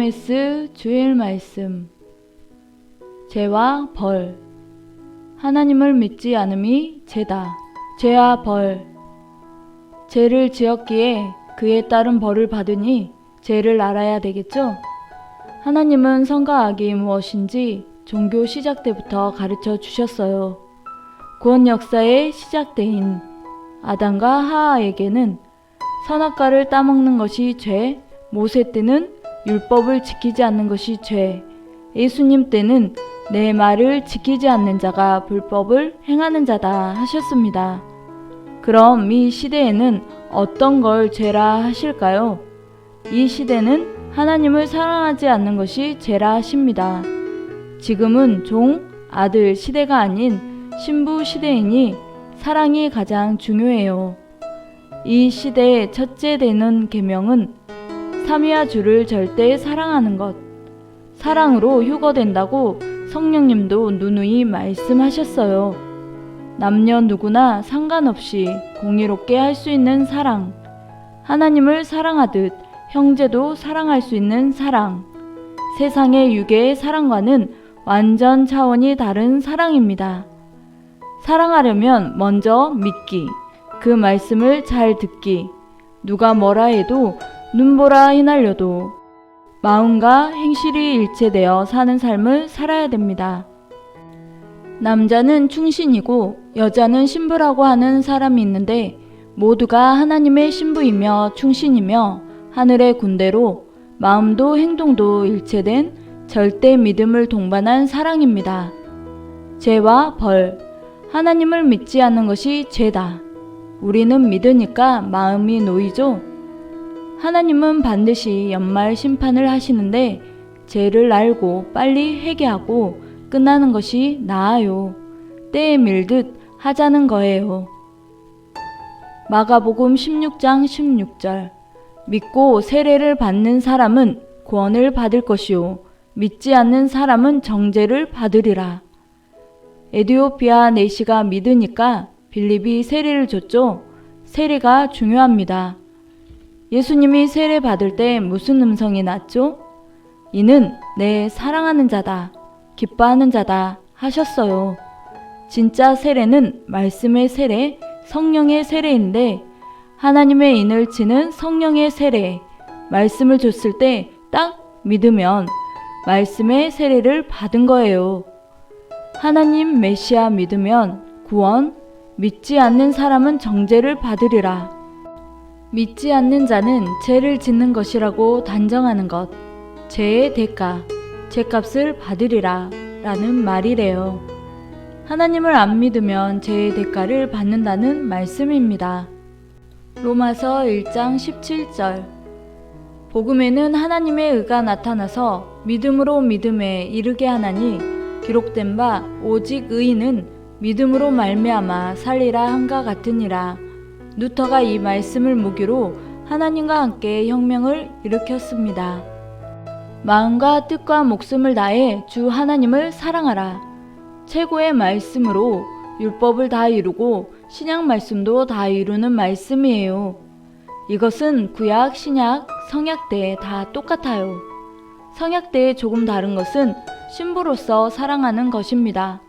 LMS 주일 말씀. 죄와 벌. 하나님을 믿지 않음이 죄다. 죄와 벌. 죄를 지었기에 그에 따른 벌을 받으니 죄를 알아야 되겠죠? 하나님은 선과 악이 무엇인지 종교 시작 때부터 가르쳐 주셨어요. 구원 역사의 시작대인 아담과 하하에게는 선악과를 따먹는 것이 죄, 모세 때는 율법을 지키지 않는 것이 죄, 예수님 때는 내 말을 지키지 않는 자가 불법을 행하는 자다 하셨습니다. 그럼 이 시대에는 어떤 걸 죄라 하실까요? 이 시대는 하나님을 사랑하지 않는 것이 죄라 하십니다. 지금은 종, 아들 시대가 아닌 신부 시대이니 사랑이 가장 중요해요. 이 시대의 첫째 되는 계명은 삼위와 주를 절대 사랑하는 것. 사랑으로 휴거된다고 성령님도 누누이 말씀하셨어요. 남녀 누구나 상관없이 공의롭게 할 수 있는 사랑. 하나님을 사랑하듯 형제도 사랑할 수 있는 사랑. 세상의 유괴의 사랑과는 완전 차원이 다른 사랑입니다. 사랑하려면 먼저 믿기, 그 말씀을 잘 듣기, 누가 뭐라 해도 눈보라 휘날려도 마음과 행실이 일체되어 사는 삶을 살아야 됩니다. 남자는 충신이고 여자는 신부라고 하는 사람이 있는데 모두가 하나님의 신부이며 충신이며 하늘의 군대로 마음도 행동도 일체된 절대 믿음을 동반한 사랑입니다. 죄와 벌. 하나님을 믿지 않는 것이 죄다. 우리는 믿으니까 마음이 놓이죠. 하나님은 반드시 연말 심판을 하시는데 죄를 알고 빨리 회개하고 끝나는 것이 나아요. 때에 밀듯 하자는 거예요. 마가복음 16장 16절. 믿고 세례를 받는 사람은 구원을 받을 것이요 믿지 않는 사람은 정죄를 받으리라. 에디오피아 내시가 믿으니까 빌립이 세례를 줬죠. 세례가 중요합니다. 예수님이 세례 받을 때 무슨 음성이 났죠? 이는 내 사랑하는 자다, 기뻐하는 자다 하셨어요. 진짜 세례는 말씀의 세례, 성령의 세례인데 하나님의 인을 치는 성령의 세례, 말씀을 줬을 때 딱 믿으면 말씀의 세례를 받은 거예요. 하나님 메시아 믿으면 구원, 믿지 않는 사람은 정죄를 받으리라. 믿지 않는 자는 죄를 짓는 것이라고 단정하는 것, 죄의 대가, 죄값을 받으리라 라는 말이래요. 하나님을 안 믿으면 죄의 대가를 받는다는 말씀입니다. 로마서 1장 17절. 복음에는 하나님의 의가 나타나서 믿음으로 믿음에 이르게 하나니 기록된 바 오직 의인은 믿음으로 말미암아 살리라 한가 같으니라. 루터가 이 말씀을 무기로 하나님과 함께 혁명을 일으켰습니다. 마음과 뜻과 목숨을 다해 주 하나님을 사랑하라. 최고의 말씀으로 율법을 다 이루고 신약 말씀도 다 이루는 말씀이에요. 이것은 구약, 신약, 성약 때 다 똑같아요. 성약 때에 조금 다른 것은 신부로서 사랑하는 것입니다.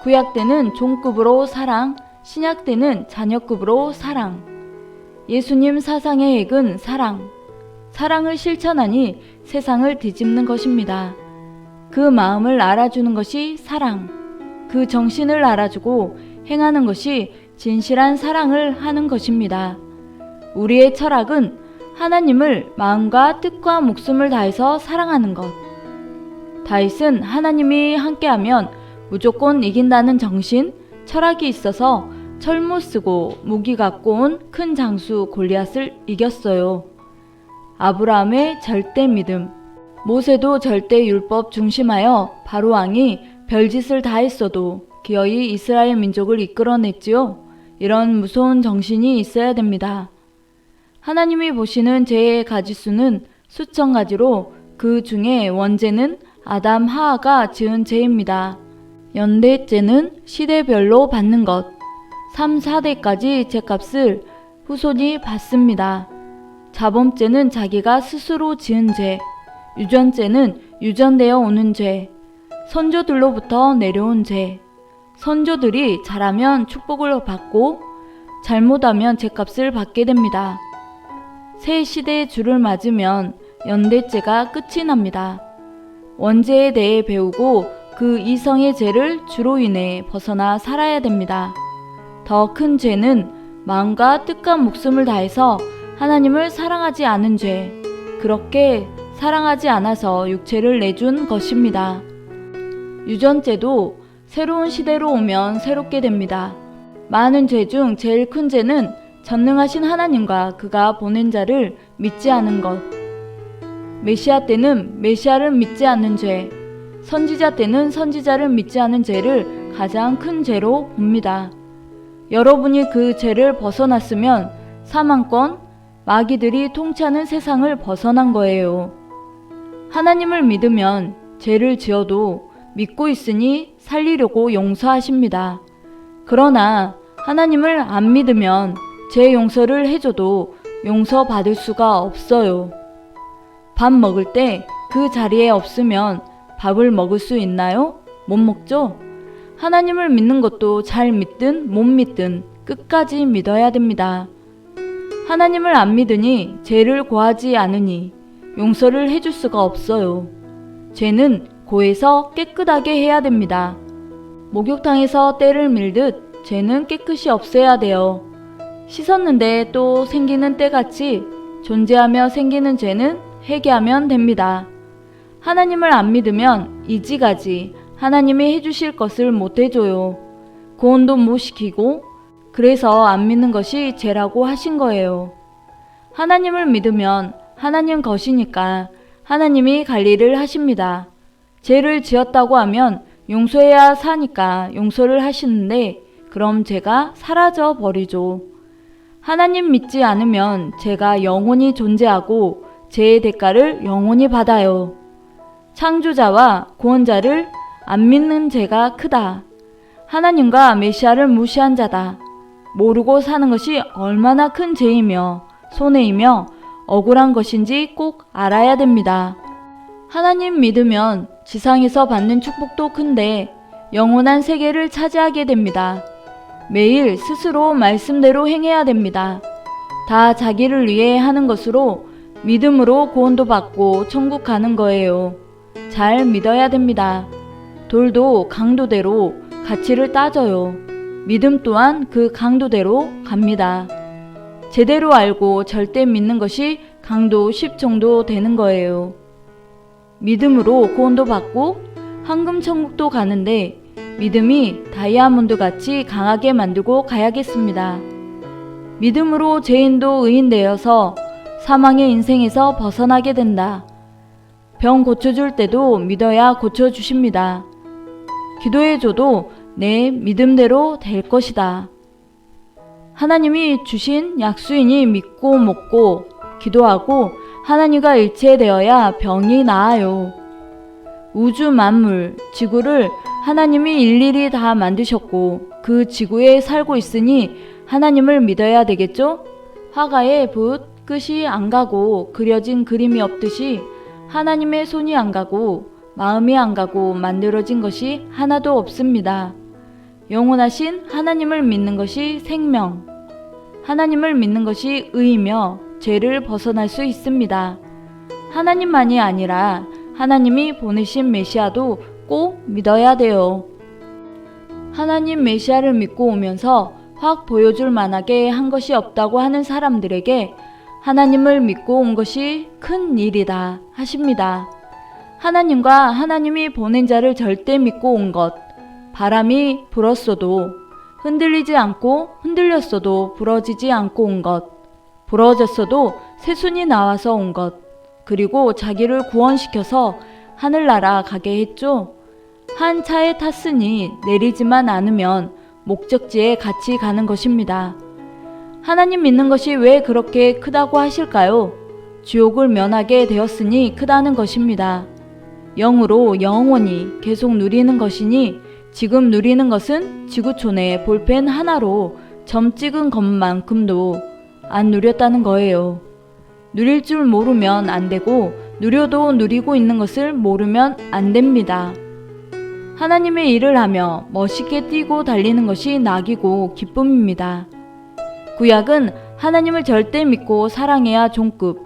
구약 때는 종급으로 사랑, 신약 때는 자녀급으로 사랑. 예수님 사상의 핵은 사랑. 사랑을 실천하니 세상을 뒤집는 것입니다. 그 마음을 알아주는 것이 사랑. 그 정신을 알아주고 행하는 것이 진실한 사랑을 하는 것입니다. 우리의 철학은 하나님을 마음과 뜻과 목숨을 다해서 사랑하는 것. 다윗은 하나님이 함께하면 무조건 이긴다는 정신, 철학이 있어서 철모 쓰고 무기 갖고 온 큰 장수 골리앗을 이겼어요. 아브라함의 절대 믿음. 모세도 절대 율법 중심하여 바로 왕이 별짓을 다 했어도 기어이 이스라엘 민족을 이끌어냈지요. 이런 무서운 정신이 있어야 됩니다. 하나님이 보시는 죄의 가지수는 수천 가지로 그 중에 원죄는 아담 하하가 지은 죄입니다. 연대죄는 시대별로 받는 것. 3, 4대까지 죄값을 후손이 받습니다. 자범죄는 자기가 스스로 지은 죄. 유전죄는 유전되어 오는 죄, 선조들로부터 내려온 죄. 선조들이 잘하면 축복을 받고 잘못하면 죄값을 받게 됩니다. 새 시대의 줄을 맞으면 연대죄가 끝이 납니다. 원죄에 대해 배우고 그 이성의 죄를 주로 인해 벗어나 살아야 됩니다. 더 큰 죄는 마음과 뜻과 목숨을 다해서 하나님을 사랑하지 않은 죄, 그렇게 사랑하지 않아서 육체를 내준 것입니다. 유전죄도 새로운 시대로 오면 새롭게 됩니다. 많은 죄 중 제일 큰 죄는 전능하신 하나님과 그가 보낸 자를 믿지 않은 것. 메시아 때는 메시아를 믿지 않는 죄, 선지자 때는 선지자를 믿지 않은 죄를 가장 큰 죄로 봅니다. 여러분이 그 죄를 벗어났으면 사망권, 마귀들이 통치하는 세상을 벗어난 거예요. 하나님을 믿으면 죄를 지어도 믿고 있으니 살리려고 용서하십니다. 그러나 하나님을 안 믿으면 죄 용서를 해줘도 용서받을 수가 없어요. 밥 먹을 때 그 자리에 없으면 밥을 먹을 수 있나요? 못 먹죠? 하나님을 믿는 것도 잘 믿든 못 믿든 끝까지 믿어야 됩니다. 하나님을 안 믿으니 죄를 고하지 않으니 용서를 해줄 수가 없어요. 죄는 고해서 깨끗하게 해야 됩니다. 목욕탕에서 때를 밀듯 죄는 깨끗이 없애야 돼요. 씻었는데 또 생기는 때같이 존재하며 생기는 죄는 회개하면 됩니다. 하나님을 안 믿으면 이지가지 하나님이 해주실 것을 못 해줘요. 구원도 못 시키고 그래서 안 믿는 것이 죄라고 하신 거예요. 하나님을 믿으면 하나님 것이니까 하나님이 관리를 하십니다. 죄를 지었다고 하면 용서해야 사니까 용서를 하시는데 그럼 죄가 사라져 버리죠. 하나님 믿지 않으면 죄가 영원히 존재하고 죄의 대가를 영원히 받아요. 창조자와 구원자를 안 믿는 죄가 크다. 하나님과 메시아를 무시한 자다. 모르고 사는 것이 얼마나 큰 죄이며 손해이며 억울한 것인지 꼭 알아야 됩니다. 하나님 믿으면 지상에서 받는 축복도 큰데 영원한 세계를 차지하게 됩니다. 매일 스스로 말씀대로 행해야 됩니다. 다 자기를 위해 하는 것으로 믿음으로 구원도 받고 천국 가는 거예요. 잘 믿어야 됩니다. 돌도 강도대로 가치를 따져요. 믿음 또한 그 강도대로 갑니다. 제대로 알고 절대 믿는 것이 강도 10 정도 되는 거예요. 믿음으로 구원도 받고 황금 천국도 가는데 믿음이 다이아몬드 같이 강하게 만들고 가야겠습니다. 믿음으로 죄인도 의인 되어서 사망의 인생에서 벗어나게 된다. 병 고쳐줄 때도 믿어야 고쳐주십니다. 기도해줘도 내 믿음대로 될 것이다. 하나님이 주신 약수이니 믿고 먹고 기도하고 하나님과 일체되어야 병이 나아요. 우주 만물, 지구를 하나님이 일일이 다 만드셨고 그 지구에 살고 있으니 하나님을 믿어야 되겠죠? 화가의 붓 끝이 안 가고 그려진 그림이 없듯이 하나님의 손이 안 가고 마음이 안 가고 만들어진 것이 하나도 없습니다. 영원하신 하나님을 믿는 것이 생명, 하나님을 믿는 것이 의이며 죄를 벗어날 수 있습니다. 하나님만이 아니라 하나님이 보내신 메시아도 꼭 믿어야 돼요. 하나님 메시아를 믿고 오면서 확 보여줄 만하게 한 것이 없다고 하는 사람들에게 하나님을 믿고 온 것이 큰 일이다 하십니다. 하나님과 하나님이 보낸 자를 절대 믿고 온 것, 바람이 불었어도 흔들리지 않고 흔들렸어도 부러지지 않고 온 것, 부러졌어도 새순이 나와서 온 것, 그리고 자기를 구원시켜서 하늘나라 가게 했죠. 한 차에 탔으니 내리지만 않으면 목적지에 같이 가는 것입니다. 하나님 믿는 것이 왜 그렇게 크다고 하실까요? 지옥을 면하게 되었으니 크다는 것입니다. 영으로 영원히 계속 누리는 것이니 지금 누리는 것은 지구촌의 볼펜 하나로 점 찍은 것만큼도 안 누렸다는 거예요. 누릴 줄 모르면 안 되고 누려도 누리고 있는 것을 모르면 안 됩니다. 하나님의 일을 하며 멋있게 뛰고 달리는 것이 낙이고 기쁨입니다. 구약은 하나님을 절대 믿고 사랑해야 종급.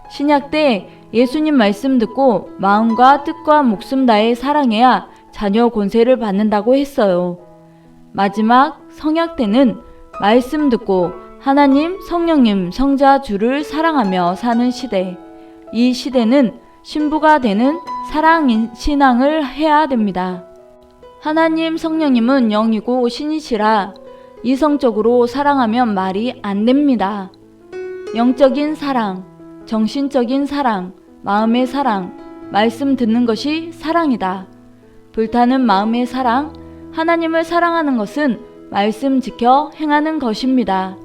신약 때 예수님 말씀 듣고 마음과 뜻과 목숨 다해 사랑해야 자녀 권세를 받는다고 했어요. 마지막 성약 때는 말씀 듣고 하나님, 성령님, 성자 주를 사랑하며 사는 시대. 이 시대는 신부가 되는 사랑 신앙을 해야 됩니다. 하나님, 성령님은 영이고 신이시라 이성적으로 사랑하면 말이 안 됩니다. 영적인 사랑, 정신적인 사랑, 마음의 사랑, 말씀 듣는 것이 사랑이다. 불타는 마음의 사랑, 하나님을 사랑하는 것은 말씀 지켜 행하는 것입니다.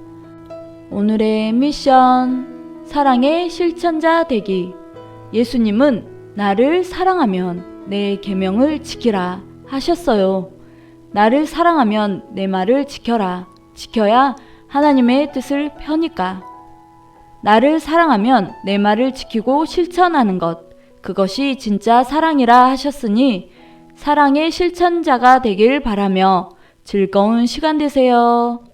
오늘의 미션, 사랑의 실천자 되기. 예수님은 나를 사랑하면 내 계명을 지키라 하셨어요. 나를 사랑하면 내 말을 지켜라. 지켜야 하나님의 뜻을 펴니까. 나를 사랑하면 내 말을 지키고 실천하는 것, 그것이 진짜 사랑이라 하셨으니 사랑의 실천자가 되길 바라며 즐거운 시간 되세요.